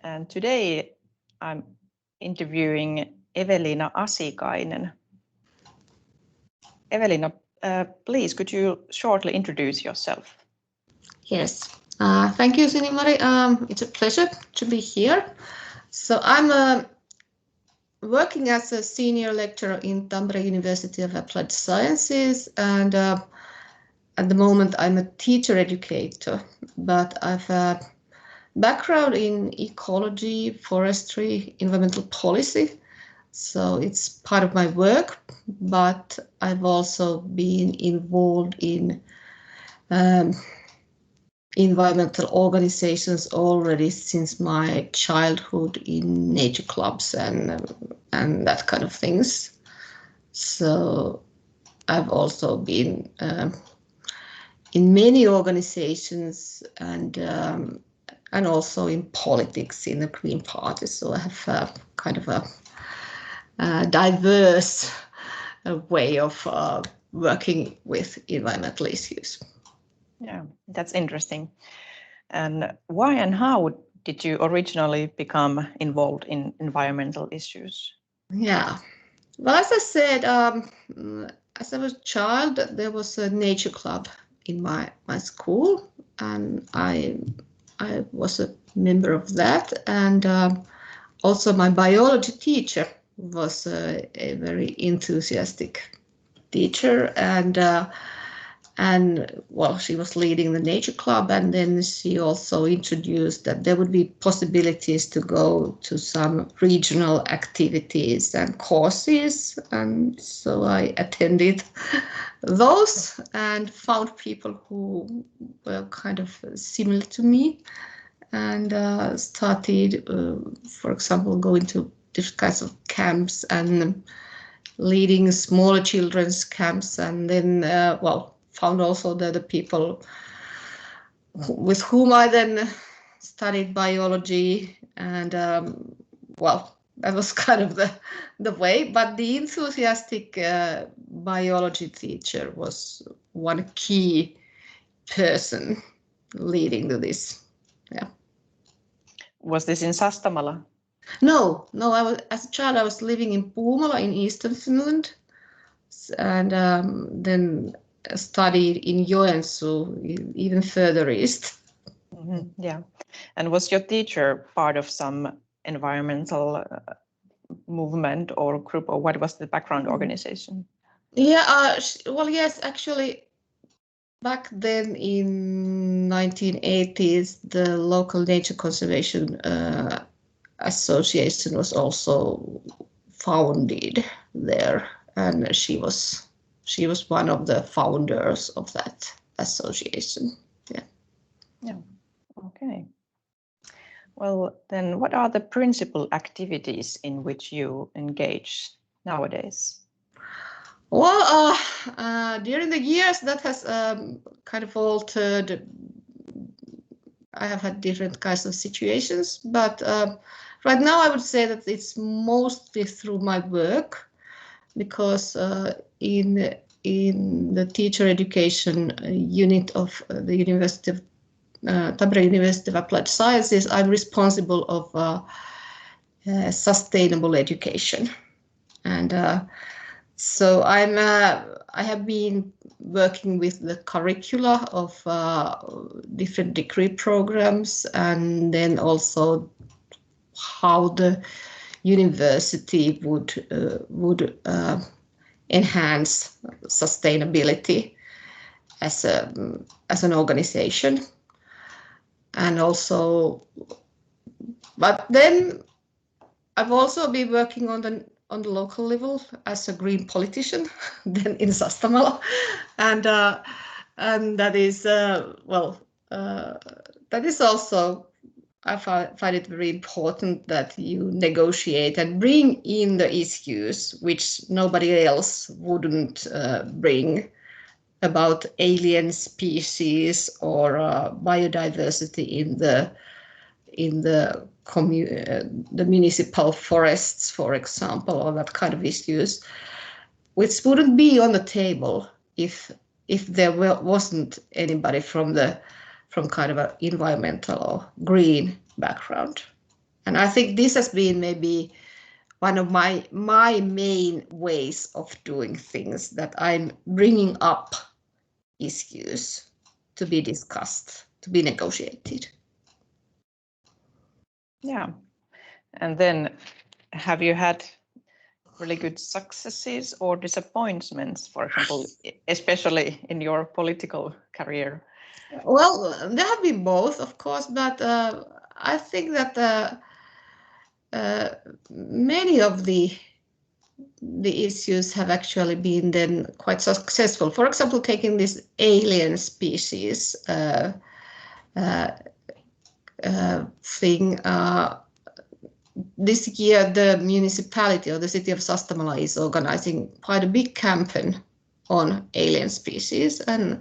and today I'm interviewing Evelina Asikainen. Evelina, please, could you shortly introduce yourself? Yes, thank you, Sinimari. It's a pleasure to be here. So I'm working as a senior lecturer in Tampere University of Applied Sciences, and at the moment I'm a teacher educator, but I've a background in ecology, forestry, environmental policy. So it's part of my work, but I've also been involved in environmental organizations already since my childhood in nature clubs and that kind of things. So I've also been in many organizations and also in politics in the Green Party. So I have kind of a diverse way of working with environmental issues. Yeah, that's interesting. And why and how did you originally become involved in environmental issues? Yeah, well, as I said, as I was a child, there was a nature club in my school, and I was a member of that. And also my biology teacher was a very enthusiastic teacher, and well, she was leading the nature club, and then she also introduced that there would be possibilities to go to some regional activities and courses, and so I attended those and found people who were kind of similar to me, and started, for example, going to different kinds of camps and leading smaller children's camps, and then found also the people with whom I then studied biology, and that was kind of the way. But the enthusiastic biology teacher was one key person leading to this. Yeah. Was this in Sastamala? No. As a child I was living in Puumala in eastern Finland, and then studied in Joensuu, even further east. Mm-hmm. Yeah. And was your teacher part of some environmental movement or group, or what was the background organization? Yeah, well, yes, actually, back then in 1980s, the local nature conservation association was also founded there, and she was one of the founders of that association. Yeah. Okay. Well, then what are the principal activities in which you engage nowadays? Well, during the years that has kind of altered. I have had different kinds of situations, but right now I would say that it's mostly through my work, because in the teacher education unit of the University of Tampere University of Applied Sciences, I'm responsible of sustainable education, and so I have been working with the curricula of different degree programs, and then also how the university would enhance sustainability as an organization, and also, but then I've also been working on the local level as a green politician, then in Sastamala, and that is that is also, I find it very important that you negotiate and bring in the issues which nobody else wouldn't bring, about alien species or biodiversity in the municipal forests, for example, or that kind of issues, which wouldn't be on the table if there wasn't anybody from kind of an environmental or green background. And I think this has been maybe one of my main ways of doing things, that I'm bringing up issues to be discussed, to be negotiated. Yeah. And then have you had really good successes or disappointments, for example, especially in your political career? Well, there have been both, of course, but I think that many of the issues have actually been then quite successful. For example, taking this alien species thing. This year, the municipality or the city of Sastamala is organizing quite a big campaign on alien species, and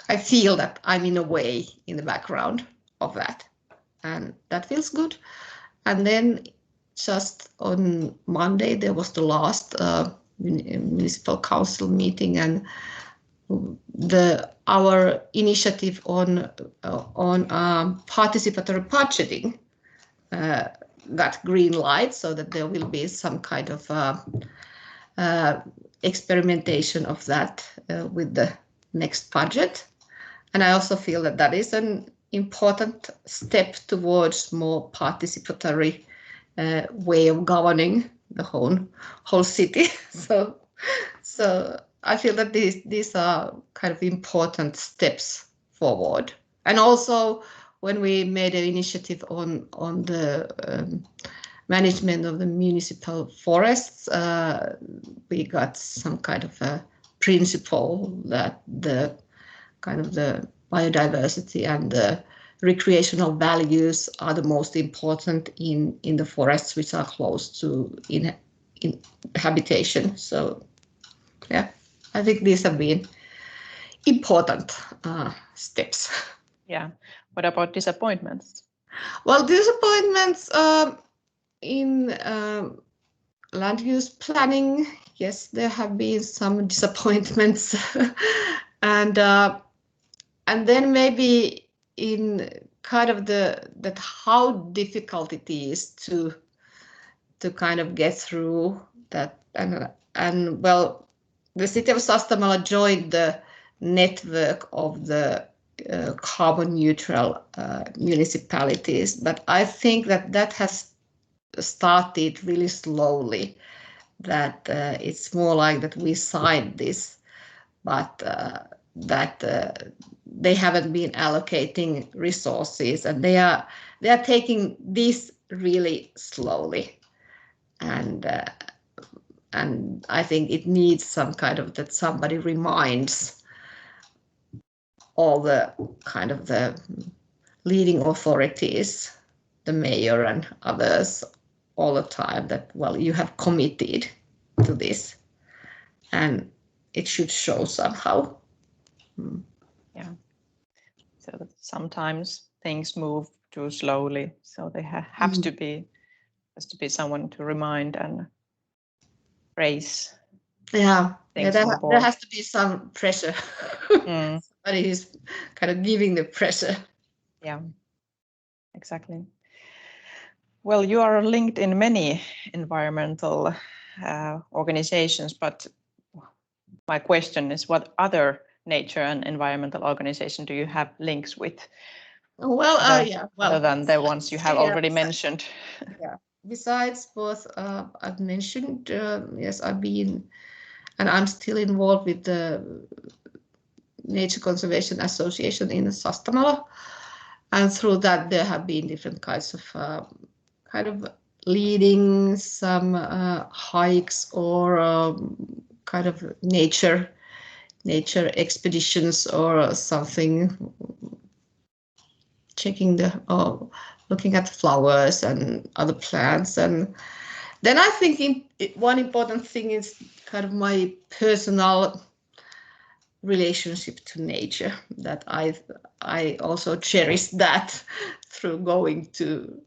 I feel that I'm in a way in the background of that, and that feels good. And then just on Monday, there was the last municipal council meeting, and our initiative on participatory budgeting got green light, so that there will be some kind of experimentation of that with the next budget. And I also feel that that is an important step towards more participatory way of governing the whole city. So I feel that these are kind of important steps forward. And also, when we made an initiative on the management of the municipal forests, we got some kind of a principle that the kind of the biodiversity and the recreational values are the most important in the forests which are close to in habitation. So yeah, I think these have been important steps. Yeah. What about disappointments? Well, disappointments in land use planning, yes, there have been some disappointments, and then maybe in kind of that how difficult it is to kind of get through that, and well, the city of Sastamala joined the network of the carbon neutral municipalities, but I think that has started really slowly, that it's more like that we signed this, but that they haven't been allocating resources, and they are taking this really slowly, and I think it needs some kind of that somebody reminds all the kind of the leading authorities, the mayor and others, all the time, that, well, you have committed to this and it should show somehow. Yeah. So that sometimes things move too slowly, so they has to be someone to remind and raise. Yeah, there has to be some pressure. Somebody is kind of giving the pressure. Yeah, exactly. Well, you are linked in many environmental organizations, but my question is, what other nature and environmental organization do you have links with? Well, other than the ones you have already mentioned. Yeah, besides both I've mentioned, yes, I've been, and I'm still involved with the Nature Conservation Association in Sastamala, and through that there have been different kinds of kind of leading some hikes or kind of nature expeditions or something, checking looking at flowers and other plants. And then I think one important thing is kind of my personal relationship to nature, that I also cherish that through going to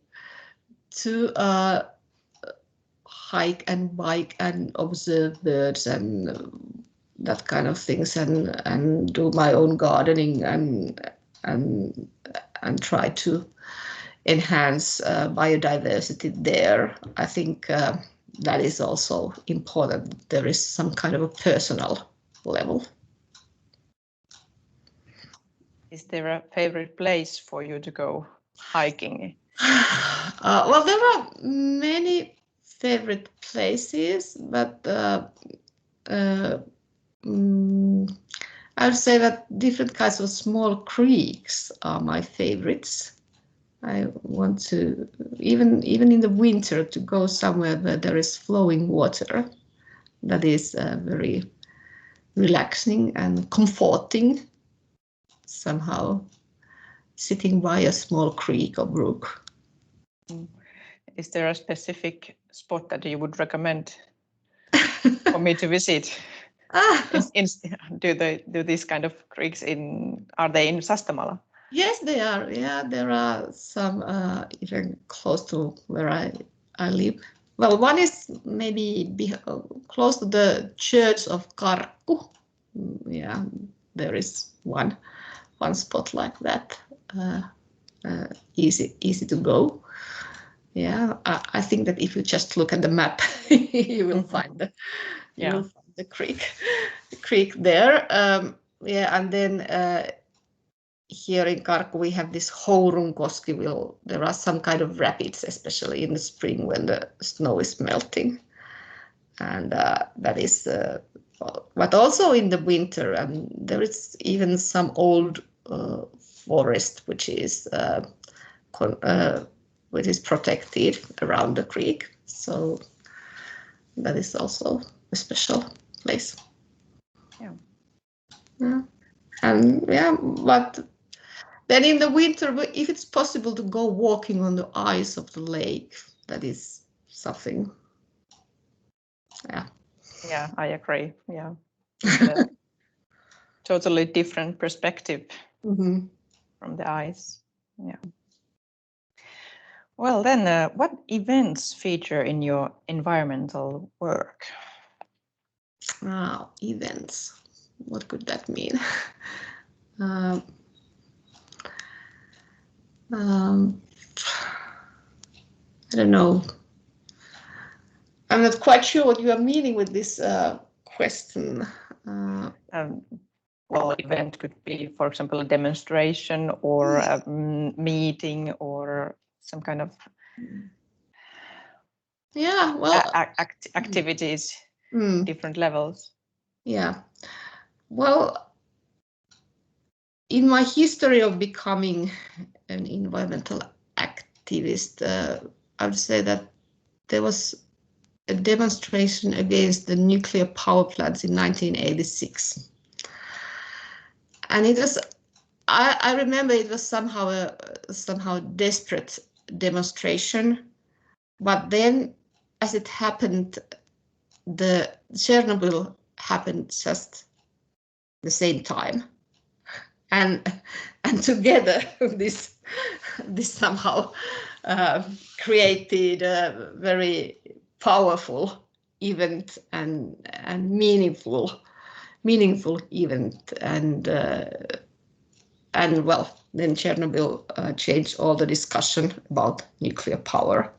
hike and bike and observe birds and that kind of things, and do my own gardening and try to enhance biodiversity there. I think that is also important. There is some kind of a personal level. Is there a favorite place for you to go hiking? Well, there are many favorite places, but I would say that different kinds of small creeks are my favorites. I want to, even in the winter, to go somewhere where there is flowing water. That is very relaxing and comforting, somehow, sitting by a small creek or brook. Is there a specific spot that you would recommend for me to visit? Do these kind of creeks are they in Sastamala? Yes, they are. Yeah, there are some even close to where I live. Well, one is maybe close to the church of Karkku. Yeah, there is one spot like that. Easy to go. Yeah, I think that if you just look at the map, you will find the creek there. Yeah, and then here in Karkku we have this Hourunkoski. There are some kind of rapids, especially in the spring when the snow is melting, and that is. But also in the winter, and there is even some old forest which is protected around the creek. So that is also a special place. Yeah. And yeah, but then in the winter, if it's possible to go walking on the ice of the lake, that is something. Yeah. Yeah, I agree. Yeah. Totally different perspective from the ice. Yeah. Well, then, what events feature in your environmental work? Events. What could that mean? I don't know. I'm not quite sure what you are meaning with this question. Well, event could be, for example, a demonstration or a meeting or some kind of activities, different levels. Yeah. Well, in my history of becoming an environmental activist, I would say that there was a demonstration against the nuclear power plants in 1986. And it was, I remember it was somehow a desperate demonstration. But then, as it happened, the Chernobyl happened just the same time. And together this somehow created a very powerful event and meaningful event, and well, then Chernobyl changed all the discussion about nuclear power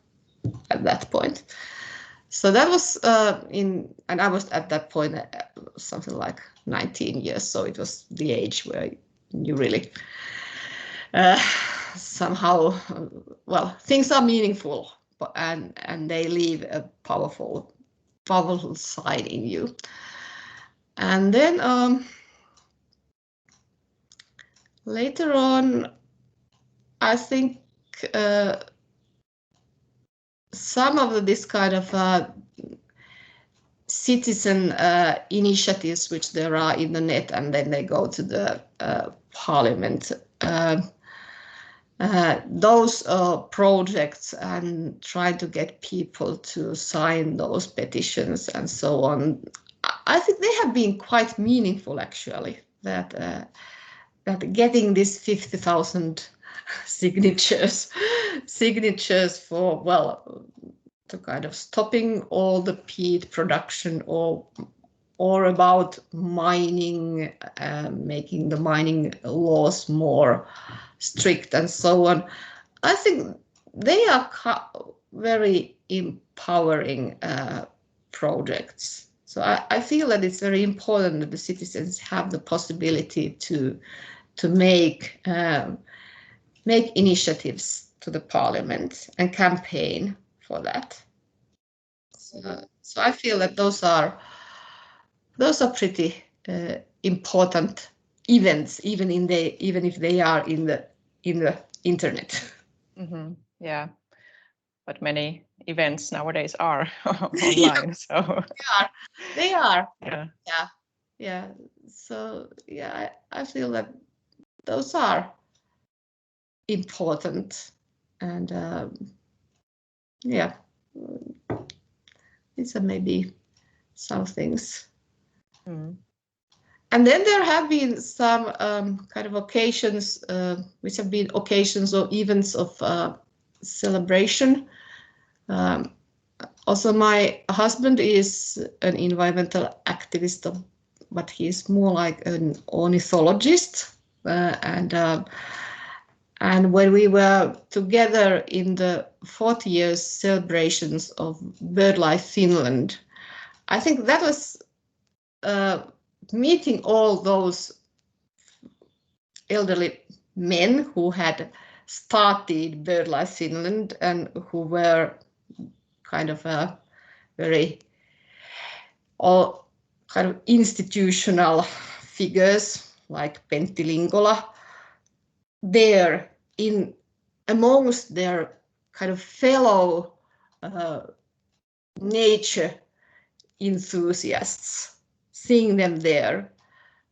at that point. So that was and I was at that point something like 19 years, so it was the age where you really somehow, well, things are meaningful, and they leave a powerful side in you. And then later on, I think some of this kind of citizen initiatives which there are in the net, and then they go to the parliament. Those projects and try to get people to sign those petitions and so on, I think they have been quite meaningful, actually, that getting this 50,000 signatures for, well, to kind of stopping all the peat production or about mining, making the mining laws more strict and so on. I think they are very empowering projects. So I feel that it's very important that the citizens have the possibility to make initiatives to the parliament and campaign for that. So I feel that those are pretty important events, even if they are in the internet. Mm-hmm. Yeah, but many events nowadays are online. So they are. Yeah. So yeah, I feel that those are important, and yeah, these are maybe some things. Mm. And then there have been some kind of occasions, which have been occasions or events of celebration. Also, my husband is an environmental activist, but he's more like an ornithologist. And when we were together in the 40 years celebrations of BirdLife Finland, I think that was meeting all those elderly men who had started BirdLife Finland and who were kind of a very all kind of institutional figures like Pentti Linkola there in amongst their kind of fellow nature enthusiasts, seeing them there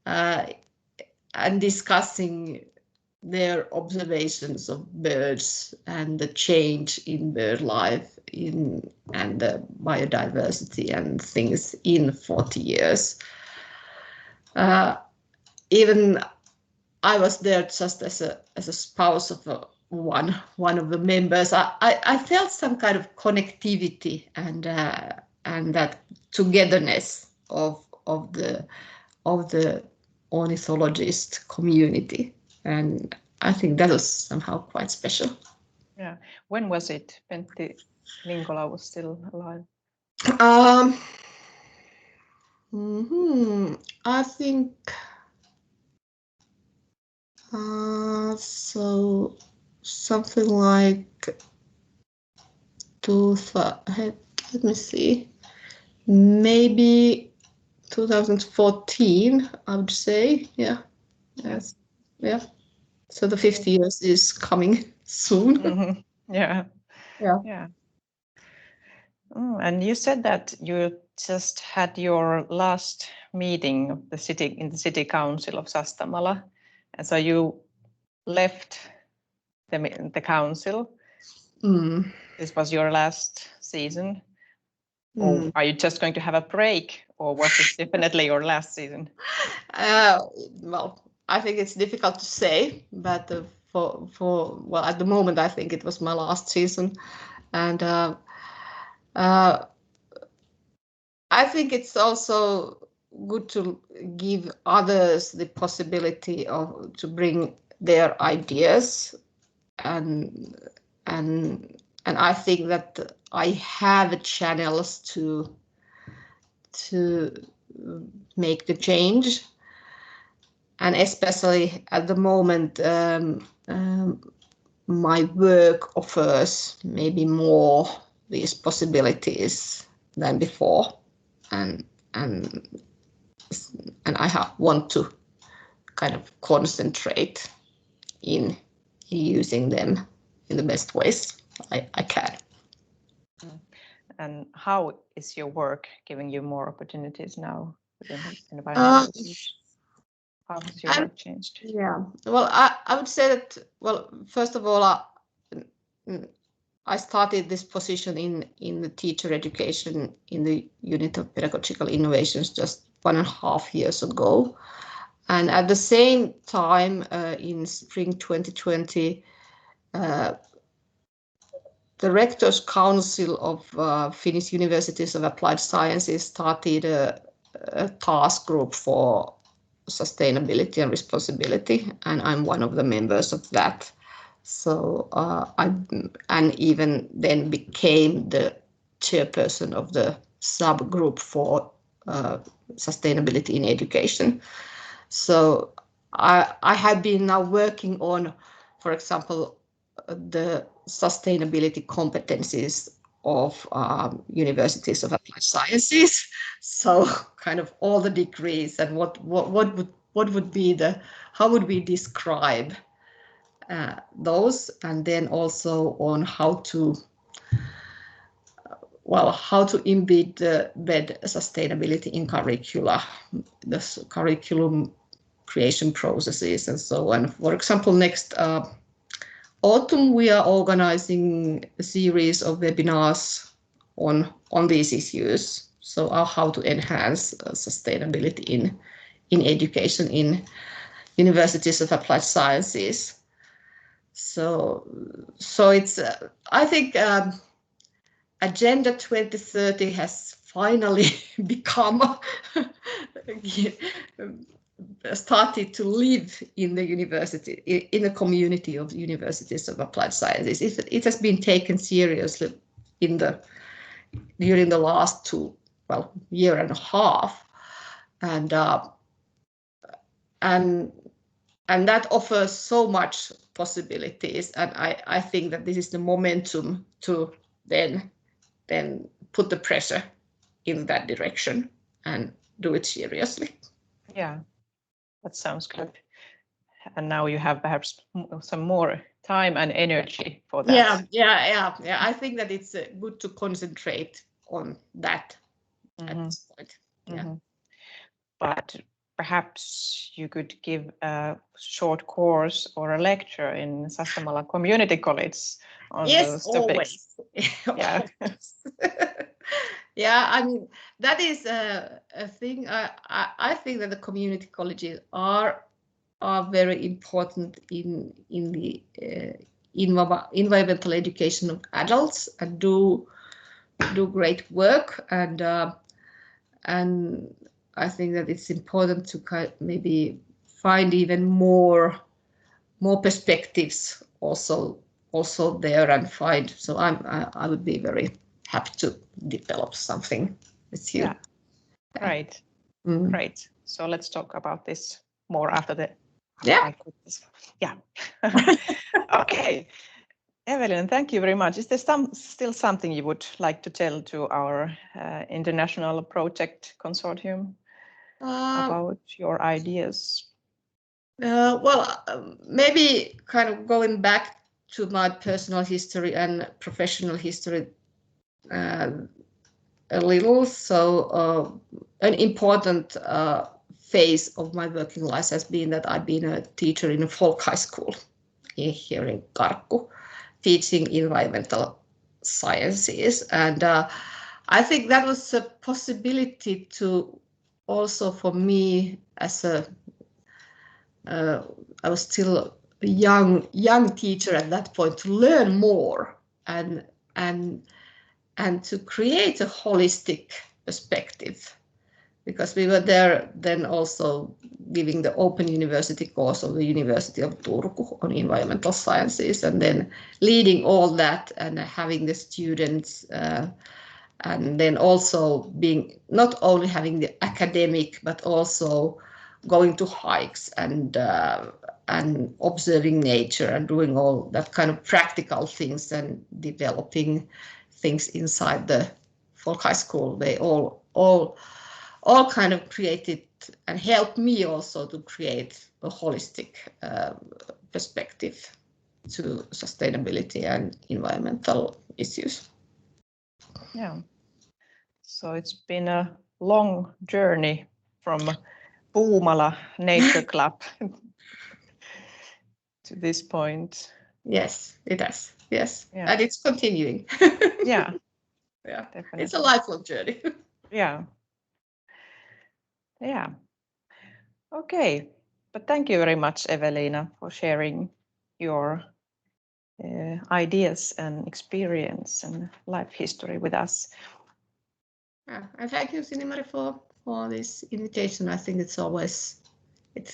and discussing their observations of birds and the change in bird life and the biodiversity and things in 40 years. Even I was there just as a spouse of one of the members. I felt some kind of connectivity and that togetherness of the ornithologist community, and I think that was somehow quite special. Yeah. When was it Pentti Linkola was still alive? I think so something like let me see, maybe 2014, I would say. Yes. Yeah. So the 50 years is coming soon. Mm-hmm. Yeah. And you said that you just had your last meeting of in the city council of Sastamala, and so you left the council. This was your last season. Or are you just going to have a break, or was this definitely your last season? Well, I think it's difficult to say, but well, at the moment I think it was my last season, and I think it's also good to give others the possibility to bring their ideas, and I think that I have channels to make the change, and especially at the moment my work offers maybe more these possibilities than before, and I want to kind of concentrate in using them in the best ways I can. And how is your work giving you more opportunities now within the environmental issues? How has your work changed? Yeah, well, I would say that, well, first of all, I started this position in the teacher education in the unit of pedagogical innovations just 1.5 years ago. And at the same time, in spring 2020, the Rectors' Council of Finnish Universities of Applied Sciences started a task group for sustainability and responsibility, and I'm one of the members of that So and even then became the chairperson of the subgroup for sustainability in education. So I have been now working on, for example, the sustainability competencies of universities of applied sciences. So kind of all the degrees and what would be the, how would we describe those, and then also on how to embed sustainability in curricula, the curriculum creation processes and so on. For example, next autumn we are organizing a series of webinars on these issues. So how to enhance sustainability in education in universities of applied sciences. So it's I think Agenda 2030 has finally become started to live in the university, in the community of universities of applied sciences. It has been taken seriously during the last year and a half, and that offers so much possibilities. And I think that this is the momentum to then put the pressure in that direction and do it seriously. Yeah, that sounds good. And now you have perhaps some more time and energy for that. Yeah. I think that it's good to concentrate on that at this point. Yeah. But perhaps you could give a short course or a lecture in Sastamala Community College on those topics. Yeah. Yeah, I mean, that is a thing. I think that the community colleges are very important in the environmental education of adults, and do great work, and I think that it's important to maybe find even more perspectives also there and find. So I would be very happy to develop something with you. Yeah. Right. Great. So let's talk about this more after the. Yeah. Yeah. Okay. Evelyn, thank you very much. Is there still something you would like to tell to our international project consortium about your ideas? Maybe kind of going back to my personal history and professional history a little. So an important phase of my working life has been that I've been a teacher in a folk high school here in Karkku, teaching environmental sciences. And I think that was a possibility to also for me as I was still a young teacher at that point, to learn more and to create a holistic perspective, because we were there then also giving the Open University course of the University of Turku on environmental sciences, and then leading all that and having the students and then also being not only having the academic but also going to hikes and observing nature and doing all that kind of practical things and developing things inside the folk high school. They all kind of created and helped me also to create a holistic perspective to sustainability and environmental issues. Yeah. So it's been a long journey from Puumala Nature Club to this point. Yes, it has. Yes, yeah. And it's continuing. Yeah, Definitely. It's a lifelong journey. Yeah. Okay, but thank you very much, Evelina, for sharing your ideas and experience and life history with us. And thank you, Sinimari, for this invitation. I think it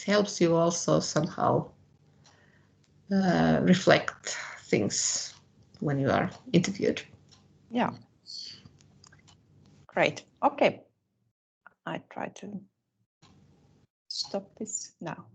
helps you also somehow reflect things when you are interviewed. Yeah. Great. Okay. I try to stop this now.